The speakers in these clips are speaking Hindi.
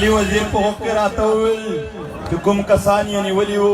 वली वजीर पे होकर आता हुए कि कुम कसान यानी वली वो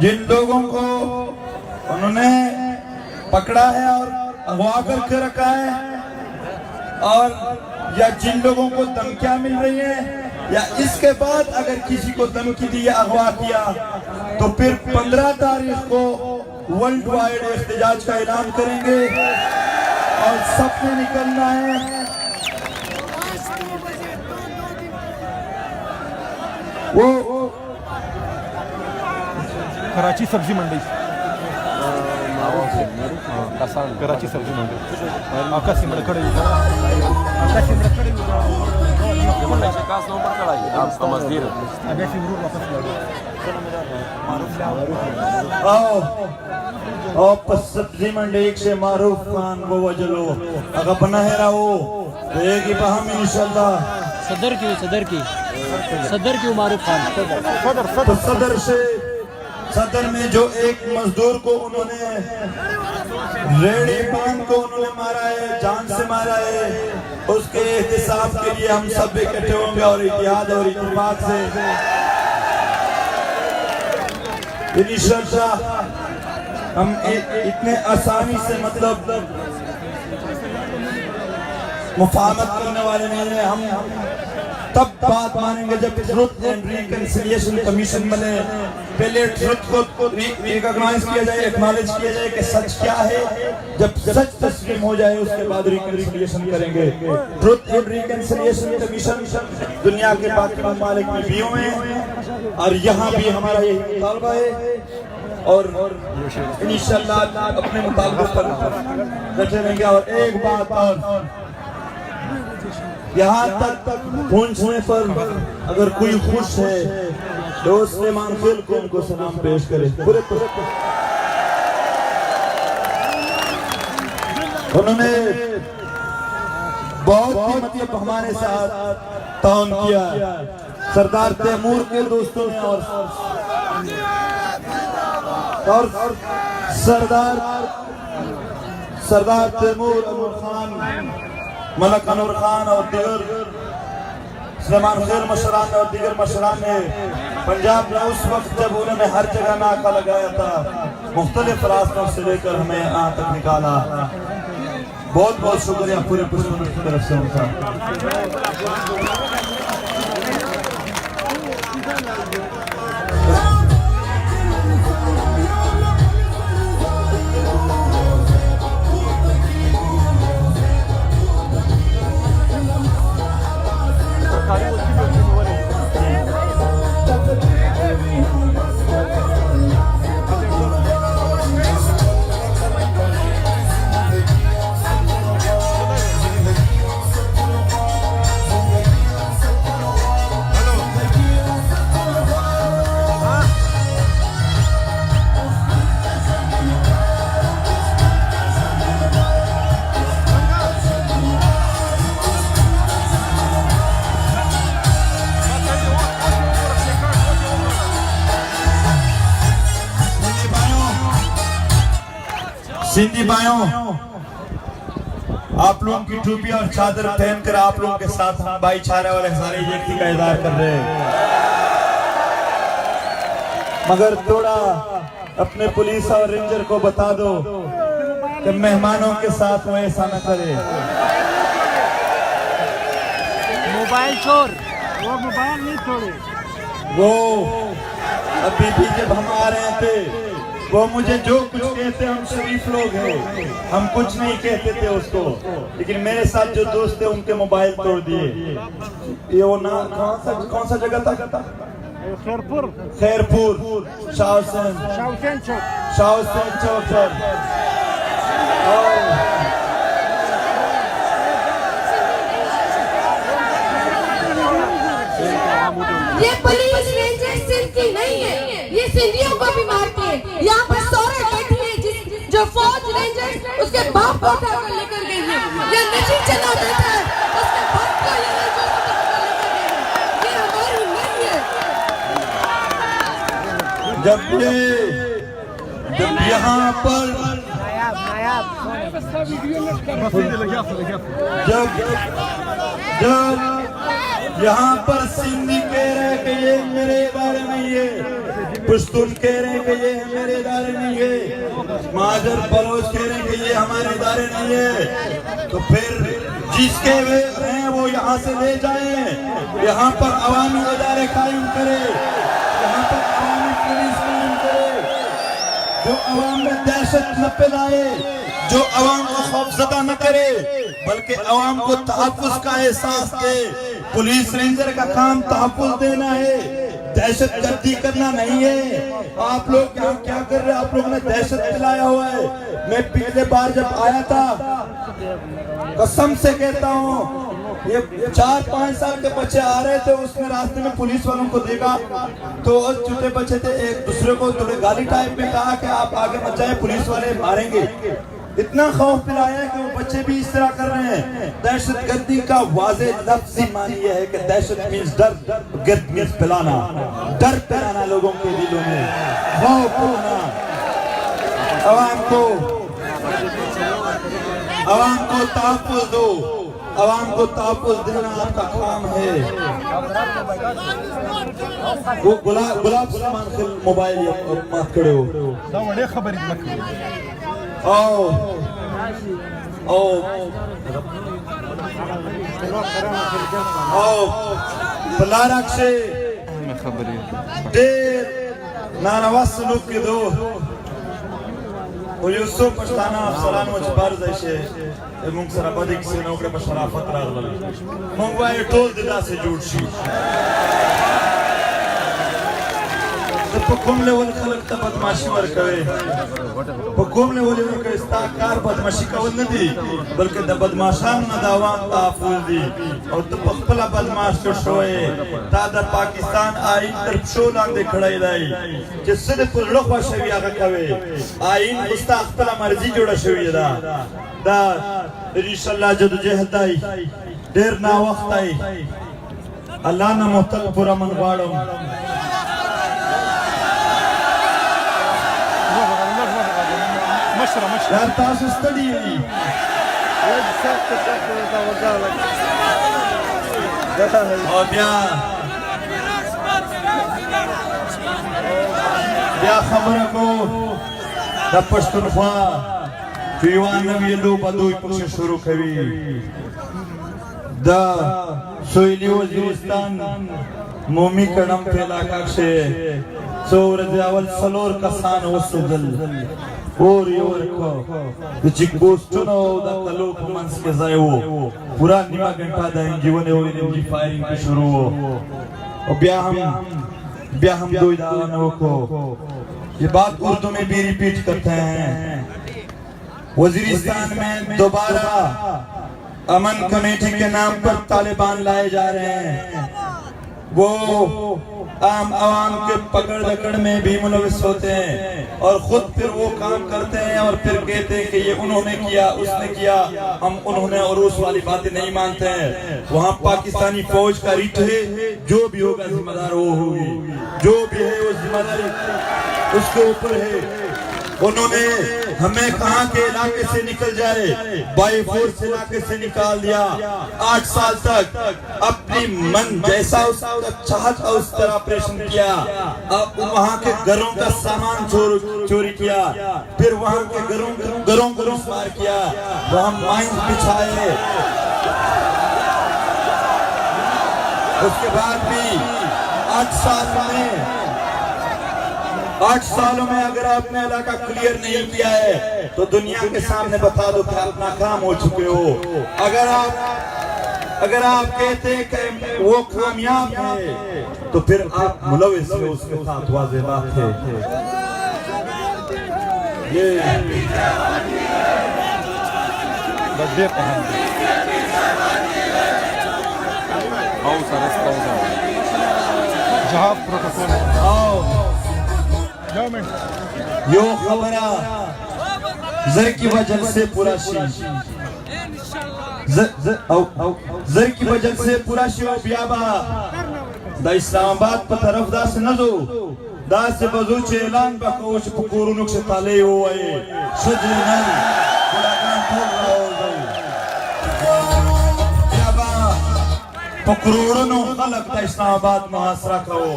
जिन लोगों को उन्होंने पकड़ा है और अगवा करके रखा है और या जिन लोगों को धमकियां मिल रही है या इसके बाद अगर किसी को धमकी दी या अगवा किया तो फिर 15 तारीख को वर्ल्ड वाइड एहतजाज का ऐलान करेंगे और सबने निकलना है वो कराची सब्जी मंडी कराची सब्जी मंडी आकाशी मडखडे आकाशी मडखडे सब्जी मंडी एक से मारूफ खान वो वजलो अगर बना है रहो एक ही बहम इंशाल्लाह सदर क्यों मारूफ खान सदर में जो एक मजदूर को उन्होंने रेडी बांध को उन्होंने मारा है, जान से मारा है, उसके एहतिसाब के लिए हम सब इकट्ठे होंगे और इत्तेहाद और इत्तेफाक से इंशाअल्लाह हम इतने आसानी से मतलब मुफाहमत करने वाले नहीं हैं। हम तब बात मानेंगे जब ट्रुथ एंड रिकंसिलिएशन कमीशन बने, पहले ट्रुथ को रिकॉग्नाइज किया जाए, एक्नॉलेज किया जाए कि सच क्या है, जब सच तस्लीम हो जाए उसके बाद रिकंसिलिएशन करेंगे। ट्रुथ एंड रिकंसिलिएशन कमीशन दुनिया के बाकी ममालिक में भी हुए हैं और यहाँ भी हमारा यही मुतालबा है और इंशाअल्लाह अपने मुतालबे पर डटे रहेंगे। और एक बात और, यहाँ तक पहुँचने पर अगर कोई खुश है तो सुलेमान फिल को उनको सलाम पेश करे। उन्होंने बहुत ही मतलब हमारे साथ ताउन किया, सरदार तैमूर के दोस्तों ने और सरदार तैमूर अनवर खान, मलक अनवर खान और दीगर सुलेमान खैर मशरान और दीगर मशरान ने पंजाब में उस वक्त जब उन्होंने हर जगह नाका लगाया था, मुख्तलिफ रास्तों से लेकर हमें यहाँ तक निकाला। बहुत बहुत शुक्रिया पूरे पुष्पों की तरफ से उनका। सिंधी भाइयों, आप लोगों की टोपी और चादर पहनकर आप लोगों के साथ हम भाईचारा और सारे यकी का इज़हार कर रहे हैं, मगर थोड़ा अपने पुलिस और रेंजर को बता दो कि मेहमानों के साथ वो ऐसा न करे। मोबाइल चोर, वो मोबाइल नहीं छोड़े। वो अभी भी जब हम आ रहे थे वो मुझे जो कुछ कहते, हम शरीफ लोग हैं, हम कुछ नहीं कहते थे उसको, लेकिन मेरे साथ जो दोस्त थे उनके मोबाइल तोड़ दिए। ये वो ना कौन सा जगह था? खैरपुर शाहहुसैन चौक पर। ये पुलिस रेंजर सिंध की नहीं है, ये सिंधियों को भी मारती है। यहाँ पर सौरभ बैठी है जो फौज रेंजर उसके बाप को उठाकर लेकर गई है। ये नजी चला बैठा है, उसके बाप को ये रेंजर उठाकर लेकर गई है। ये हमारी नहीं है। जब यहाँ पर जब यहाँ पर सिंधी कह रहे कि ये मेरे इदारे नहीं है, पश्तून कह रहे कि ये मेरे इदारे नहीं है, महाजर बलोच कह रहे कि ये हमारे इदारे नहीं है, तो फिर जिसके वे हैं वो यहाँ से ले जाएं, यहाँ पर अवामी इदारे कायम करे, यहाँ पर अवामी पुलिस कायम करे, जो अवाम में दहशत न फैलाए, जो अवाम को खौफजदा न करे, बल्कि अवाम को तहफ़्फ़ुज़ का एहसास दे। पुलिस रेंजर का काम तहफ़्फ़ुज़ देना है, दहशत गर्दी करना नहीं है। आप लोग यहाँ क्या कर रहे हैं? आप लोगों ने दहशत फैलाया हुआ है। मैं पिछले बार जब आया था, कसम से कहता हूँ, ये 4-5 साल के बच्चे आ रहे थे, उसने रास्ते में पुलिस वालों को देखा तो छोटे बच्चे थे, एक दूसरे को थोड़े गाली टाइप में कहा कि आप आगे मत जाए, पुलिस वाले मारेंगे। इतना खौफ फैलाया है कि वो बच्चे भी इस तरह कर रहे हैं। दहशत गर्दी का वाज़ेह लफ्ज़ी मानी यह है कि दहशत मीन्स डर, गर्द मीन्स फैलाना, डर फैलाना लोगों के दिलों में, खौफ फैलाना। अवाम को तहफ़्फ़ुज़ दो, अवाम को तहफ़्फ़ुज़ देना आपका काम है। वो गुलाब सलमान खिल मोबाइल मत करो। पलारक से देर नारवा सलूक के दो और यूसुफ पछताना अफसरान वच बारज ऐसे मुंग सराबदी किसी नौकरे पर शराफत रागल मुंग वाये टोल दिदा से जुड़ शी पकुम लेवल खलक त बदमाशी वर कवे, पकुम लेवल वर के इस्ताकार बदमाशी कवन नदी, बल्कि द बदमाशान न दावा ताफुल दी और त पखपला बदमाश तो शोए ता द पाकिस्तान आई तरफ शो लांदे खड़ाई लाई कि सिर्फ पुरलखवा शविया का कवे आइन मुस्ताखला मर्जी जोड़ा शविया दा इंशाल्लाह जदोजहद आई देर ना वक्त आई अल्लाह ना मुहतल पूरा मन वाड़ो यार तासु स्टडी है और क्या खबर को द पश्तूनख्वा फीवान नबी लो बदोई पुछ शुरू करी द सोइली वजीरिस्तान मोमी कड़म फैला काक्षे सूरज अवल सलोर कसान वसदल और को चिकपोस्ट नो द तलोक मंस के जायो पूरा निमा घंटा द जीवन हो इनकी फायरिंग के शुरू हो और ब्याह हम दो इदारों को ये बात उर्दू में भी रिपीट करते हैं। वजीरिस्तान में दोबारा अमन कमेटी के नाम पर तालिबान लाए जा रहे हैं। वो आम आवाम के पकड़ दकड़ में भी मुलविस होते हैं और खुद फिर वो काम करते हैं और फिर कहते हैं कि ये उन्होंने किया उसने किया, हम उन्होंने और उस वाली बातें नहीं मानते हैं। वहाँ पाकिस्तानी फौज का रिट है, जो भी होगा जिम्मेदार वो होगी, जो भी है वो जिम्मेदारी उसके ऊपर है। उन्होंने हमें कहां के इलाके से निकल जाए, बाई फोर्स इलाके से निकाल दिया। 8 साल तक अपनी मन जैसा उसका चाहता उस तरह ऑपरेशन किया। अब वहां के घरों का सामान चोरी किया, फिर वहां के घरों को लूटमार किया, वहां माइंस बिछाए। उसके बाद भी 8 सालों में अगर आपने इलाका क्लियर नहीं किया है तो दुनिया के सामने बता दो कि आप नाकाम हो चुके हो। अगर आप कहते हैं कि वो कामयाब है तो फिर आप मुलविस हो उसके साथ, वाज़ेह बात है। ये गड्ढे पहन जहाँ प्रोटोकॉल यो खबरा जर की वजह से पूरा जर की वजह से पूरा शिव बियाबा दा इस्लामाबाद पर तरफ दा से नजो दा से बजूच ऐलान बकोश पुकुरु नुक्श ताले हुए सजनन गुलागान बोल रहा बियाबा पुकुरु नु खलक दा इस्लामाबाद महासरा कहो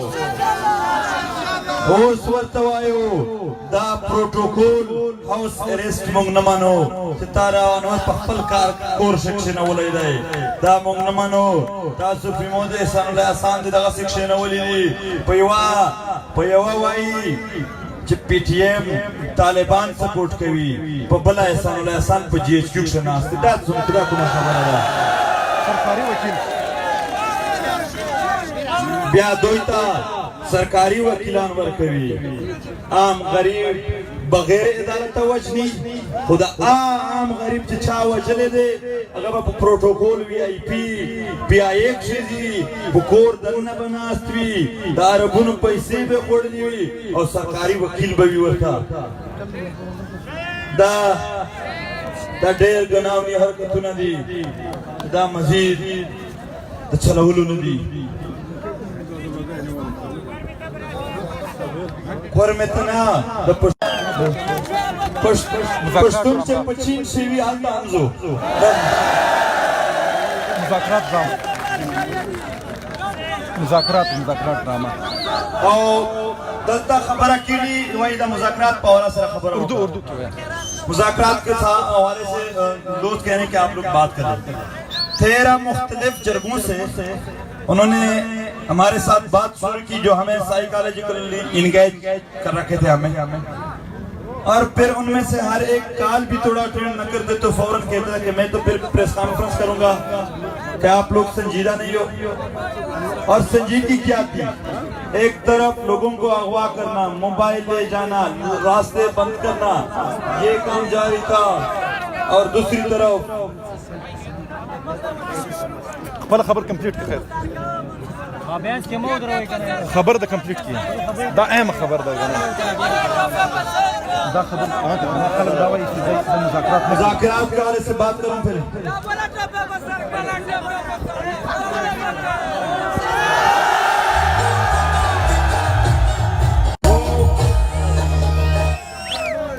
उस वक्त वायो दा प्रोटोकॉल हाउस अरेस्ट मंग न मानो सितारा Anwar Pakhal car core section वले दे दा मंग न मानो दा सुफी मोदे सन आसान दा सेक्शन वली पयवा वाई च पीटीएम तालिबान सपोर्ट कवी पबला आसान प जीएचक्यू शना दा सुनतरा कुना खबर है सरकारी वकील ब्या दोइता सरकारी वकीलान वर कवी आम गरीब बगैर अदालत वजनी खुदा आम गरीब छा वजले दे अगर प्रोटोकॉल वीआईपी बिया एक चीजी बुकोर दन बनास्त्री दारबुन पैसे बे कोडली हुई और सरकारी वकील बवी वरता दा डेर गनावनी हरकत न दी दा मजीद द छलहुलु न दी Hormetna da păștun ce păcin și vi alta anzu. मुज़ाकरात ड्रामा और दस्ता खबरा की वही दा मुज़ाकरात पावला सर खबर उर्दू क्यों है मुज़ाकरात के हवाले से दोस्त कह रहे हैं कि आप लोग बात करें। 13 मुख्तलिफ जरगों से उन्होंने हमारे साथ बात शुरू की जो हमें साइकोलॉजिकली इंगेज कर रखे थे हमें, और फिर उनमें से हर एक काल भी थोड़ा अटेंड न करते तो फौरन कहते हैं कि मैं तो फिर प्रेस कॉन्फ्रेंस करूंगा, क्या आप लोग संजीदा नहीं हो। और संजीदगी क्या थी, एक तरफ लोगों को अगवा करना, मोबाइल ले जाना, रास्ते बंद करना, ये काम जारी था, और दूसरी तरफ खबर कंप्लीट कर खबर दा कंप्लीट किया दा अहम खबर दा खबर मुज़ाकरात के बारे से बात करूं फिर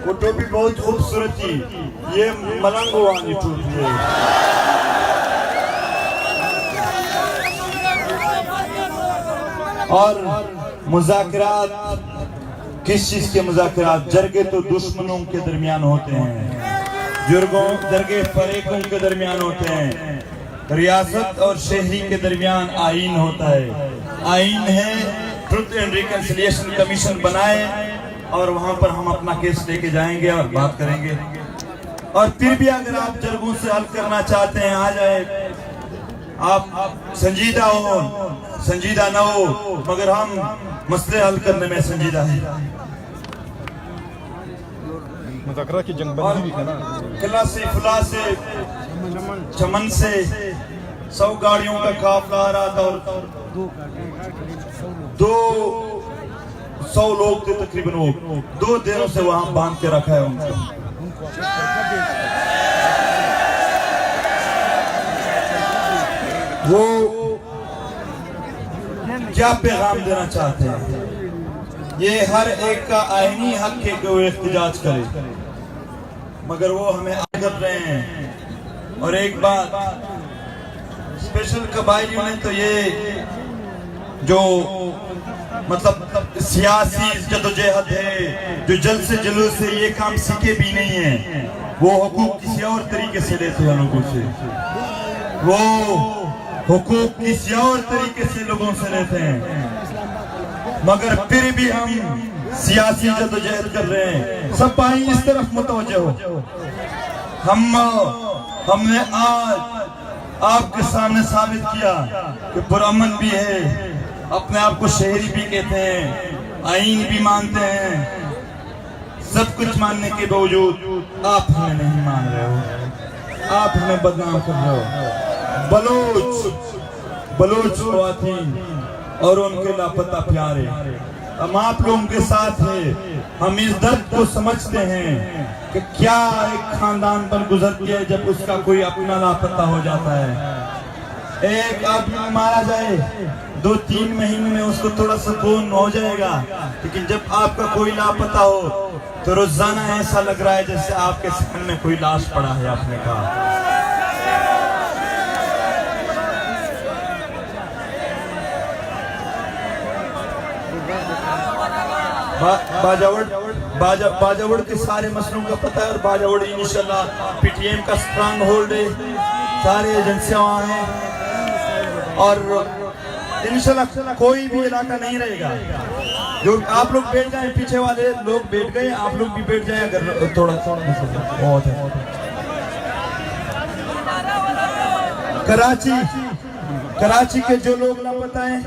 वो टोपी बहुत खूबसूरत थी, ये मलंगो वाली टोपी है। और मुज़ाकरात किस चीज के मुज़ाकरात? जरगे तो दुश्मनों के दरमियान होते हैं, जरगे फरीकों के दरमियान होते हैं, रियासत और शहरी के दरमियान आईन होता है। आईन है ट्रुथ एंड रिकंसिलिएशन कमीशन बनाए और वहां पर हम अपना केस लेके जाएंगे और बात करेंगे। और फिर भी अगर आप जरगों से हल करना चाहते हैं, आ जाए, आप संजीदा हो, संजीदा ना हो, मगर हम मसले हल करने में संजीदा हैं। मुज़ाकरा की जंगबंदी भी है ना, किला से फुला से चमन से 100 गाड़ियों का काफिला आ रहा था और 200 लोग थे तकरीबन, वो 2 दिनों से वहां बांध के रखा है उनको। वो क्या पैगाम देना चाहते हैं? ये हर एक का आईनी हक है कि वो एहतजाज करे, मगर वो हमें आगे कर रहे हैं। और एक बात स्पेशल कबायलियों ने तो ये जो मतलब सियासी जदोजहद है, जो जल्द से जुलूस से ये काम सीखे भी नहीं है, वो हुकूक किसी और तरीके से लेते हैं लोगों से, वो हुकूक किसी और तरीके से लोगों से लेते हैं। मगर फिर भी हम सियासी जदोजहद कर रहे हैं। सब भाई इस तरफ मुतवज्जह हो। हमने आज आपके सामने साबित किया कि पुरअमन भी है, अपने आप को शहरी भी कहते हैं, आईन भी मानते हैं, सब कुछ मानने के बावजूद आप हमें नहीं मान रहे हो, आप हमें बदनाम कर रहे हो। बलोच ख्वातीन और उनके लापता प्यारे, हम आप लोगों के साथ हैं। हम इस दर्द को समझते हैं कि क्या एक खानदान पर गुजरती है जब उसका कोई अपना लापता हो जाता है। एक आदमी मारा जाए 2-3 महीने में उसको थोड़ा सुकून हो जाएगा, लेकिन जब आपका कोई लापता हो तो रोजाना ऐसा लग रहा है जैसे आपके सामने में कोई लाश पड़ा है। आपने कहा बाजावड़ के सारे मसलों का पता है, और बाजावड़ इंशाल्लाह पीटीएम का स्ट्रांग होल्ड है, सारे एजेंसियां वहाँ हैं, और इंशाल्लाह कोई भी इलाका नहीं रहेगा। जो आप लोग बैठ जाएं, पीछे वाले लोग बैठ गए, आप लोग भी बैठ जाएं अगर थोड़ा बहुत है। कराची के जो लोग लापता हैं,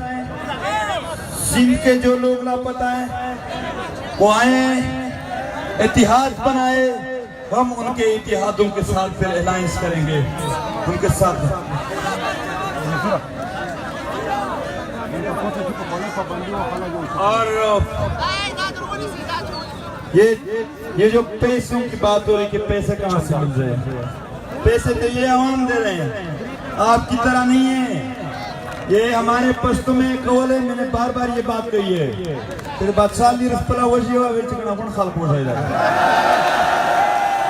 सिंध के जो लोग लापता हैं, वो आए, इतिहाद बनाए, हम उनके इतिहादों के साथ फिर अलायंस करेंगे उनके साथ। और ये जो पैसों की बात हो रही कि पैसे कहाँ से मिल रहे हैं, पैसे तो ये आवाम दे रहे हैं, आपकी तरह नहीं है। ये हमारे पश्तो में कौल है, मैंने बार बार ये बात कही है, फिर बादशाह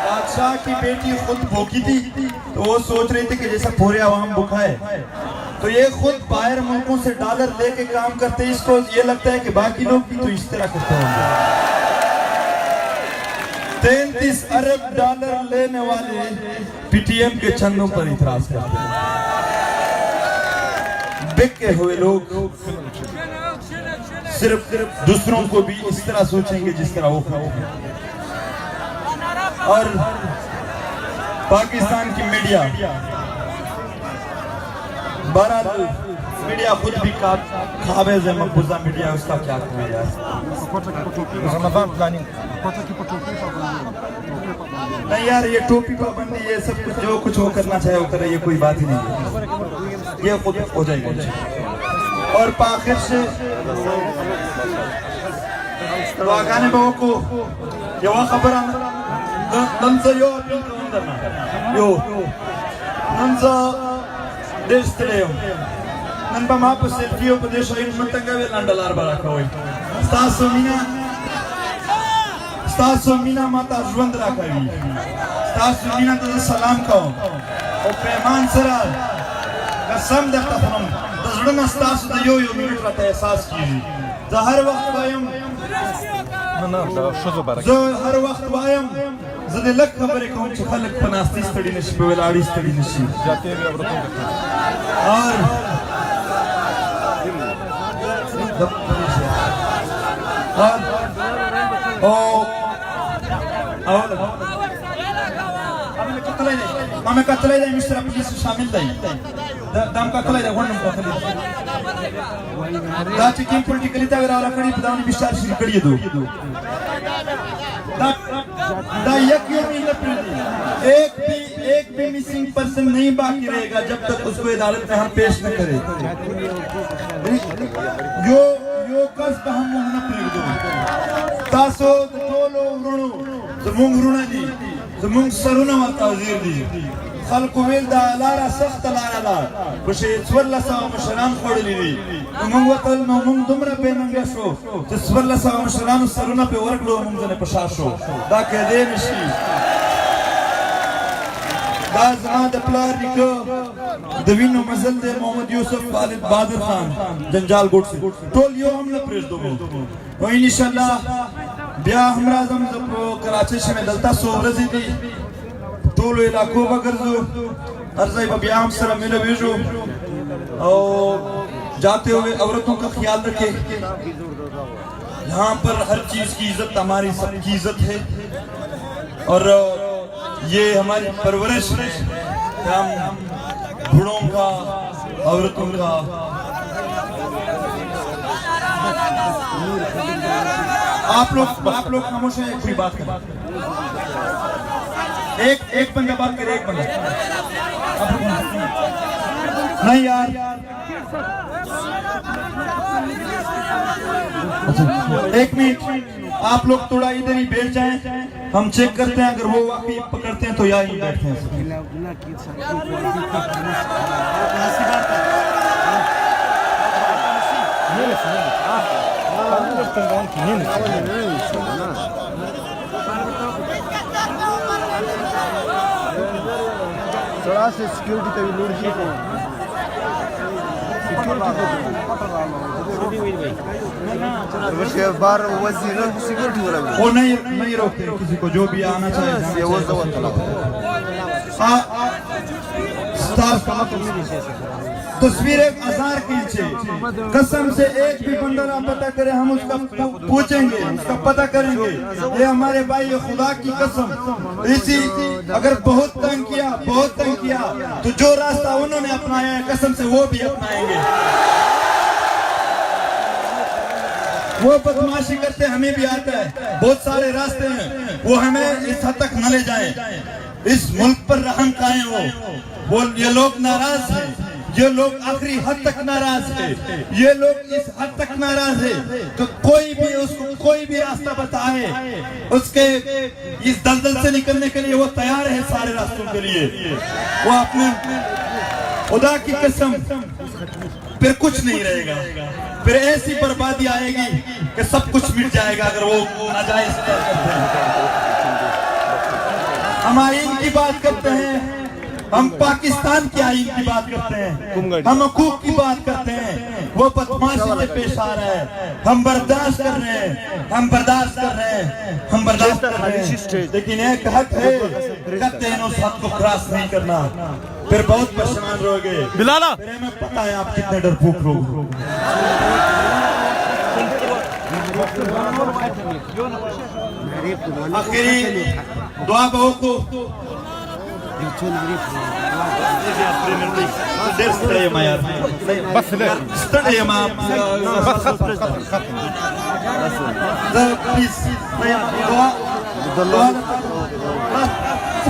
बादशाह की बेटी खुद भूखी थी, तो वो सोच रही थी कि जैसा पूरे आवाम भूखा है, तो ये खुद बाहर मुल्कों से डॉलर लेके काम करते हैं। इसको ये लगता है कि बाकी लोग भी तो इस तरह करते होंगे। 33 अरब डॉलर लेने वाले पीटीएम के चंदों पर इतराज करते हैं। बिके हुए लोग सिर्फ दूसरों को भी इस तरह सोचेंगे जिस तरह वो खाते। और पाकिस्तान की मीडिया, बहरहाल मीडिया खुद भी काबिज है, मकबूजा मीडिया, उसका क्या करें यार। नहीं यार, ये टोपी पाबंदी, ये सब कुछ जो कुछ वो करना चाहे वो करे, ये कोई बात ही नहीं है, ये खुद हो जाएगा। और आखिर से वागाने बाबू को ये वो खबर नंसा यो अपील करना यो नंसा देशले नन बा मा पे सेल्फी उपदेश इन मंतंगा वे लंडलार बरा कोई स्तासो मीना माता जुवंद राखवी स्तासो मीना तो सलाम कहो और पैमान सरा कसम दे तफरम दजड़ना स्तासो द यो मिनट रता एहसास कीजिए ज हर वक्त वायम जो हर वक्त वायम ज़दे लग खबर है कौन खलक पनास्ती स्टडी नशी पे वेलाड़ी स्टडी नशी जाते हैं अब और हमें कतले जाए मिस्टर पुलिस शामिल नहीं दम कतले जाए वरना कतले दाची की पॉलिटिकली तगड़ा लकड़ी पदानी विचार शुरू करिए दो दा एक भी मिसिंग पर्सन नहीं बाकी रहेगा जब तक उसको अदालत में हम पेश न करें। यो कसब हम न प्रेग तासो तोलो रुणु जमुंग रुणा दी जमुंग सरुना वाता वजीर दी खल्को वेल दा लारा सख्त लारा ला बशे स्वरला सा मशरान खोड़ली दी मंग वतल मंग दुमरा पे नंगा शो तो स्वरला सा मशरान सरुना पे वर्क लो मंग जने पशाशो दा के दे मिशी दाज़माद प्लार निको दवीनो मजल दे मोहम्मद यूसुफ खालिद बहादुर खान जंजाल गोट से टोल यो हम न प्रेस दो वो इंशाल्लाह ब्याह हमरा जम कराची में दलता सोबरजी दी टोल इलाको बगरजो अर्ज़ाई ब्याह हम सर मिले भेजो और जाते हुए औरतों का ख्याल रखे। यहाँ पर हर चीज की इज्जत हमारी सबकी इज्जत है और ये हमारी परवरिश है। हम बूढ़ों का औरतों का आप लोग खामोश हैं, कोई बात करें। एक बंदा बात करे, एक बंदा नहीं यार। एक मिनट आप लोग थोड़ा इधर ही बैठ जाएं, हम चेक करते हैं, अगर वो वाकई पकड़ते हैं तो यहाँ ही बैठते हैं। थोड़ा से सिक्योरिटी तभी लूट जी को बार वजीर सिक्योरिटी वाला वो नहीं रोकते किसी को, जो भी आना चाहे तस्वीर एक आजार खींचे, कसम से एक भी बंदा ना पता करे, हम उसका पूछेंगे, उसका पता करेंगे। ये हमारे भाई, ये खुदा की कसम। इसी अगर बहुत तंग किया तो जो रास्ता उन्होंने अपनाया है कसम से वो भी अपनाएंगे। वो बदमाशी करते हमें भी आता है, बहुत सारे रास्ते हैं, वो हमें इस हद तक न ले जाएं। इस मुल्क पर रहम कायम हो। वो ये लोग नाराज हैं, ये लोग आखिरी हद तक नाराज है, ये लोग इस हद तक नाराज है तो कोई भी उसको कोई भी रास्ता बताए, उसके इस दलदल से निकलने के लिए वो तैयार है, सारे रास्तों के लिए। वो अपने खुदा की कसम फिर कुछ नहीं रहेगा, फिर ऐसी बर्बादी आएगी कि सब कुछ मिट जाएगा अगर वो नाजायज करते हैं। हम आईन की बात करते हैं, हम पाकिस्तान के आईन की बात करते हैं, हम हकूक की बात करते हैं, वो बदमाशी से पेश आ रहा है, हम बर्दाश्त कर रहे हैं, हम बर्दाश्त कर रहे हैं, लेकिन एक हक है, कहते हैं उस हद को क्रॉस नहीं करना, फिर बहुत परेशान रहोगे। बिलाला फिर हमें पता है आप कितने डरपोक लोग हो। आखिरी दुआ बहु को बस ले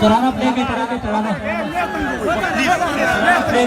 तराना प्ले के तराना प्ले